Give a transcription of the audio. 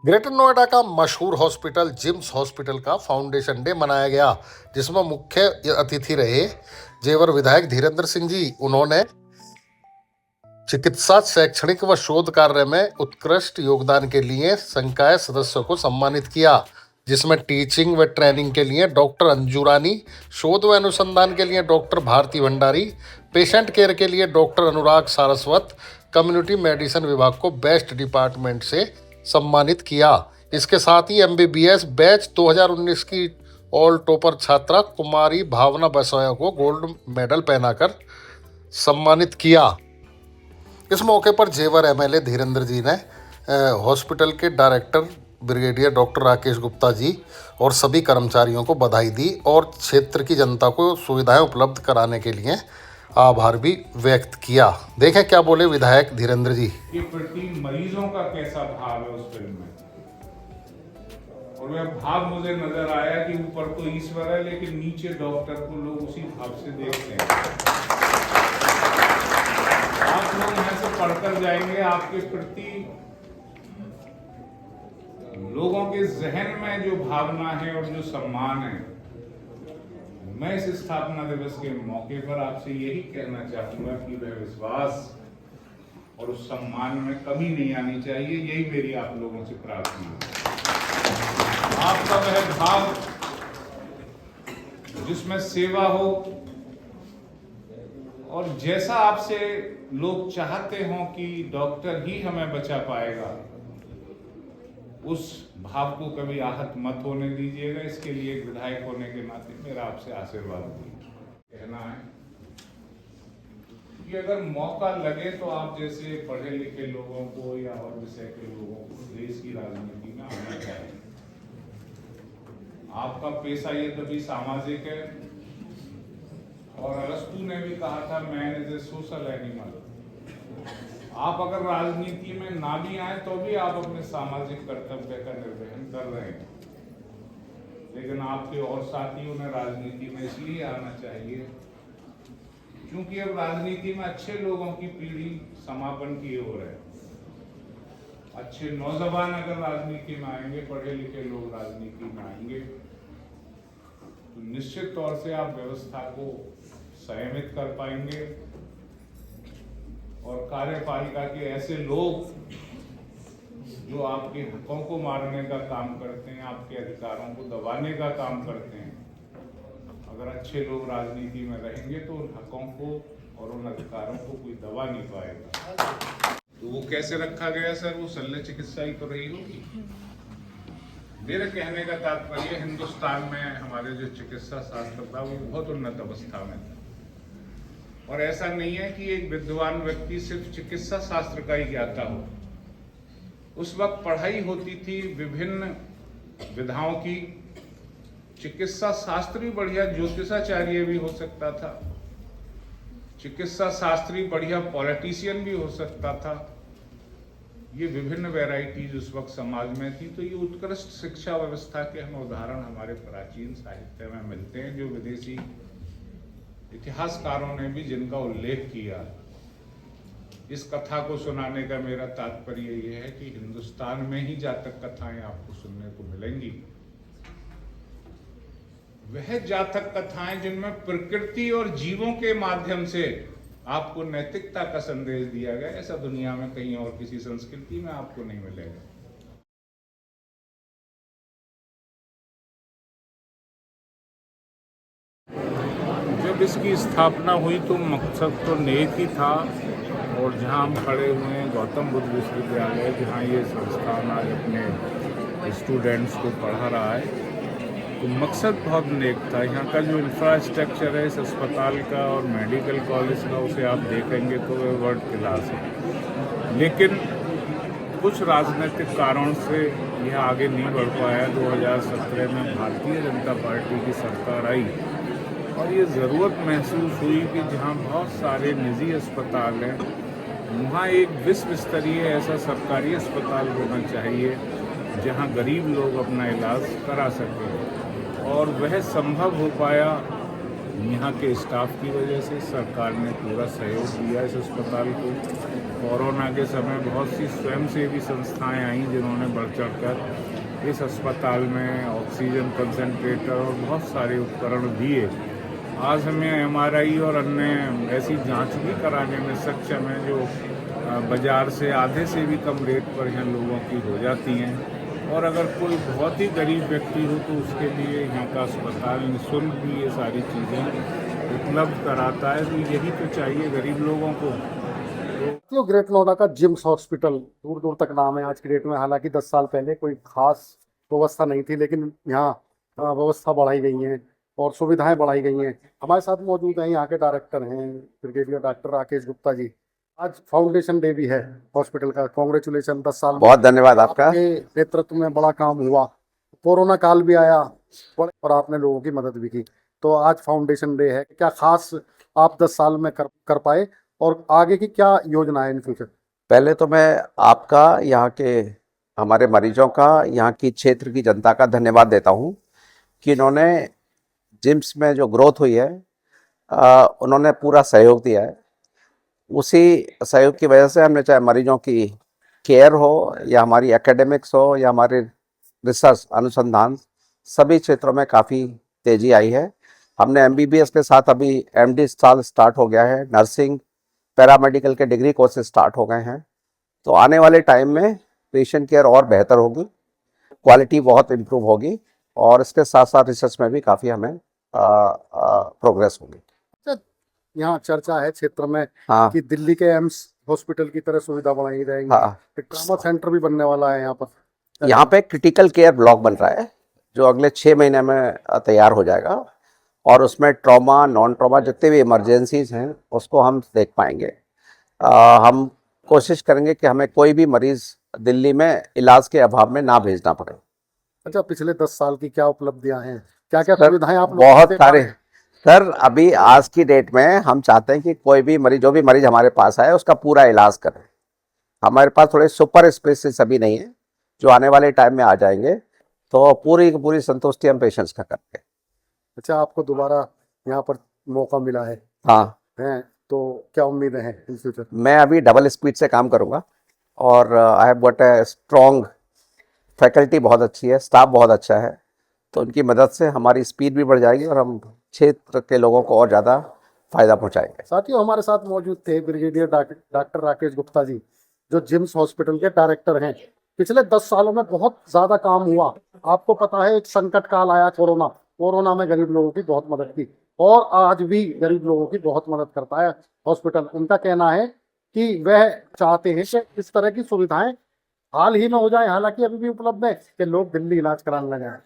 Greater Noida का मशहूर hospital gyms hospital का फाउंडेशन डे मनाया गया, जिसमें मुख्य अतिथि रहे जेवर विधायक धीरेन्द्र सिंह जी। उन्होंने चिकित्सा शैक्षणिक व शोध कार्य में उत्कृष्ट योगदान के लिए संकाय सदस्यों को सम्मानित किया, जिसमें टीचिंग व ट्रेनिंग के लिए डॉक्टर अंजू रानी, शोध व अनुसंधान के लिए doctor Bharti Bhandari, patient care के लिए doctor Anurag Saraswat, community medicine विभाग को बेस्ट डिपार्टमेंट से सम्मानित किया। इसके साथ ही MBBS बैच 2019 की ऑल टॉपर छात्रा कुमारी भावना बसोया को गोल्ड मेडल पहनाकर सम्मानित किया। इस मौके पर जेवर MLA धीरेन्द्र जी ने हॉस्पिटल के director brigadier doctor Rakesh Gupta ji और सभी कर्मचारियों को बधाई दी और क्षेत्र की जनता को सुविधाएं उपलब्ध कराने के लिए आभार भी व्यक्त किया। देखें क्या बोले विधायक धीरेन्द्र जी। के प्रति मरीजों का कैसा भाव है उस फिल्म में, और वह भाव मुझे नजर आया कि ऊपर तो ईश्वर है लेकिन नीचे डॉक्टर को लोग उसी भाव से देखते हैं। आप लोग यहाँ से पढ़कर जाएंगे, आपके प्रति लोगों के जहन में जो भावना है और जो सम्मान है, मैं इस स्थापना दिवस के मौके पर आपसे यही कहना चाहूंगा कि वह विश्वास और उस सम्मान में कमी नहीं आनी चाहिए। यही मेरी आप लोगों से प्रार्थना है। आपका वह भाव जिसमें सेवा हो और जैसा आपसे लोग चाहते हों कि डॉक्टर ही हमें बचा पाएगा, उस भाव को कभी आहत मत होने दीजिएगा। इसके लिए एक विधायक होने के नाते मेरा आपसे आशीर्वाद कहना है कि अगर मौका लगे तो आप जैसे पढ़े लिखे लोगों को या और विषय के लोगों को देश की राजनीति में आना चाहिए। आपका पेशा ये तभी सामाजिक है, और अरस्तु ने भी कहा था man is a social animal. आप अगर राजनीति में ना भी आए तो भी आप अपने सामाजिक कर्तव्य का निर्वहन कर रहे हैं, लेकिन आपके और साथियों ने राजनीति में इसलिए आना चाहिए क्योंकि अब राजनीति में अच्छे लोगों की पीढ़ी समापन की ओर है। अच्छे नौजवान अगर राजनीति में आएंगे, पढ़े लिखे लोग राजनीति में आएंगे, तो निश्चित तौर से आप व्यवस्था को संयमित कर पाएंगे और कार्यपालिका के ऐसे लोग जो आपके हकों को मारने का काम करते हैं, आपके अधिकारों को दबाने का काम करते हैं, अगर अच्छे लोग राजनीति में रहेंगे तो उन हकों को और उन अधिकारों को कोई दबा नहीं पाएगा। तो वो कैसे रखा गया सर? वो शल्य चिकित्सा ही तो रही होगी। मेरे कहने का तात्पर्य हिंदुस्तान में हमारे जो चिकित्सा शास्त्र था वो बहुत उन्नत अवस्था में था, और ऐसा नहीं है कि एक विद्वान व्यक्ति सिर्फ चिकित्सा शास्त्र का ही ज्ञाता हो। उस वक्त पढ़ाई होती थी विभिन्न विधाओं की। चिकित्सा शास्त्री बढ़िया ज्योतिषाचार्य भी हो सकता था, चिकित्सा शास्त्री बढ़िया पॉलिटिशियन भी हो सकता था। ये विभिन्न वैरायटीज उस वक्त समाज में थी। तो ये उत्कृष्ट शिक्षा व्यवस्था के हम उदाहरण हमारे प्राचीन साहित्य में मिलते हैं, जो विदेशी इतिहासकारों ने भी जिनका उल्लेख किया। इस कथा को सुनाने का मेरा तात्पर्य यह है कि हिंदुस्तान में ही जातक कथाएं आपको सुनने को मिलेंगी, वह जातक कथाएं जिनमें प्रकृति और जीवों के माध्यम से आपको नैतिकता का संदेश दिया गया, ऐसा दुनिया में कहीं और किसी संस्कृति में आपको नहीं मिलेगा। जब इसकी स्थापना हुई तो मकसद तो नेक ही था, और जहां हम खड़े हुए हैं गौतम बुद्ध विश्वविद्यालय, जहां ये संस्थान आज अपने स्टूडेंट्स को पढ़ा रहा है, तो मकसद बहुत नेक था। यहाँ का जो इंफ्रास्ट्रक्चर है इस अस्पताल का और मेडिकल कॉलेज का, उसे आप देखेंगे तो वह वर्ल्ड क्लास है, लेकिन कुछ राजनीतिक कारणों से यह आगे नहीं बढ़ पाया। 2017 में भारतीय जनता पार्टी की सरकार आई और ये ज़रूरत महसूस हुई कि जहाँ बहुत सारे निजी अस्पताल हैं, वहाँ एक विश्व स्तरीय ऐसा सरकारी अस्पताल होना चाहिए जहाँ गरीब लोग अपना इलाज करा सकें, और वह संभव हो पाया यहाँ के स्टाफ की वजह से। सरकार ने पूरा सहयोग दिया इस अस्पताल को, कोरोना के समय बहुत सी स्वयंसेवी संस्थाएं आई जिन्होंने बढ़ चढ़कर इस अस्पताल में ऑक्सीजन कंसंट्रेटर और बहुत सारे उपकरण दिए। आज हमें एमआरआई और अन्य ऐसी जांच भी कराने में सक्षम है जो बाजार से आधे से भी कम रेट पर यहाँ लोगों की हो जाती हैं। और अगर कोई बहुत ही गरीब व्यक्ति हो तो उसके लिए यहाँ का अस्पताल निःशुल्क भी ये सारी चीज़ें उपलब्ध कराता है। तो यही तो चाहिए गरीब लोगों को। जो ग्रेट नोएडा का जिम्स हॉस्पिटल दूर दूर तक नाम है आज की डेट में। हालांकि 10 साल पहले कोई खास व्यवस्था नहीं थी, लेकिन यहाँ व्यवस्था बढ़ाई गई है और सुविधाएं बढ़ाई गई हैं। हमारे साथ मौजूद हैं यहाँ के डायरेक्टर हैं ब्रिगेडियर डॉक्टर राकेश गुप्ता जी। आज फाउंडेशन डे भी है हॉस्पिटल का। कांग्रेचुलेशन, 10 साल बहुत धन्यवाद आपका। आपके नेतृत्व में बड़ा काम हुआ। कोरोना काल भी आया और आपने लोगों की मदद भी की। तो आज फाउंडेशन डे है, क्या खास आप 10 साल में कर पाए और आगे की क्या योजना है इन फ्यूचर? पहले तो मैं आपका, यहाँ के हमारे मरीजों का, यहाँ की क्षेत्र की जनता का धन्यवाद देता हूँ कि इन्होंने जिम्स में जो ग्रोथ हुई है उन्होंने पूरा सहयोग दिया है। उसी सहयोग की वजह से हमने, चाहे मरीजों की केयर हो या हमारी एकेडमिक्स हो या हमारे रिसर्च अनुसंधान, सभी क्षेत्रों में काफ़ी तेज़ी आई है। हमने एमबीबीएस के साथ अभी एमडी साल स्टार्ट हो गया है, नर्सिंग पैरामेडिकल के डिग्री कोर्सेज स्टार्ट हो गए हैं। तो आने वाले टाइम में पेशेंट केयर और बेहतर होगी, क्वालिटी बहुत इम्प्रूव होगी और इसके साथ साथ रिसर्च में भी काफ़ी हमें प्रोग्रेस होगी। यहाँ चर्चा है क्षेत्र में हाँ कि दिल्ली के एम्स हॉस्पिटल की तरह सुविधा बनाई जाएगी। हाँ, एक ट्रॉमा सेंटर भी बनने वाला है यहाँ पर। यहाँ पे क्रिटिकल केयर ब्लॉक बन रहा है जो अगले 6 महीने में तैयार हो जाएगा और उसमें ट्रॉमा, नॉन ट्रॉमा, जितने भी इमरजेंसीज हैं उसको हम देख पाएंगे। हम कोशिश करेंगे कि हमें कोई भी मरीज़ दिल्ली में इलाज के अभाव में ना भेजना पड़े। अच्छा, पिछले 10 साल की क्या उपलब्धियां हैं, क्या क्या सर, सुविधाएं आप लोगों बहुत को दे सारे पा रहे हैं? सर, अभी आज की डेट में हम चाहते हैं कि कोई भी मरीज, जो भी मरीज हमारे पास आए, उसका पूरा इलाज करें। हमारे पास थोड़े सुपर स्पेसिस अभी नहीं है जो आने वाले टाइम में आ जाएंगे, तो पूरी की पूरी संतुष्टि हम पेशेंट्स का करेंगे। अच्छा, आपको दोबारा यहाँ पर मौका मिला है, हाँ, हैं तो क्या उम्मीदें हैं इन फ्यूचर? मैं अभी डबल स्पीड से काम करूँगा और I have got a strong faculty, बहुत अच्छी है, स्टाफ बहुत अच्छा है, तो उनकी मदद से हमारी स्पीड भी बढ़ जाएगी और हम क्षेत्र के लोगों को और ज़्यादा फायदा पहुंचाएंगे। साथियों, हमारे साथ मौजूद थे ब्रिगेडियर डॉक्टर राकेश गुप्ता जी, जो जिम्स हॉस्पिटल के डायरेक्टर हैं। पिछले 10 सालों में बहुत ज्यादा काम हुआ। आपको पता है, एक संकट काल आया, कोरोना में गरीब लोगों की बहुत मदद की और आज भी गरीब लोगों की बहुत मदद करता है हॉस्पिटल। उनका कहना है कि वह चाहते हैं कि इस तरह की सुविधाएं हाल ही में हो जाए, हालांकि अभी भी उपलब्ध है, कि लोग दिल्ली इलाज कराने लगे हैं।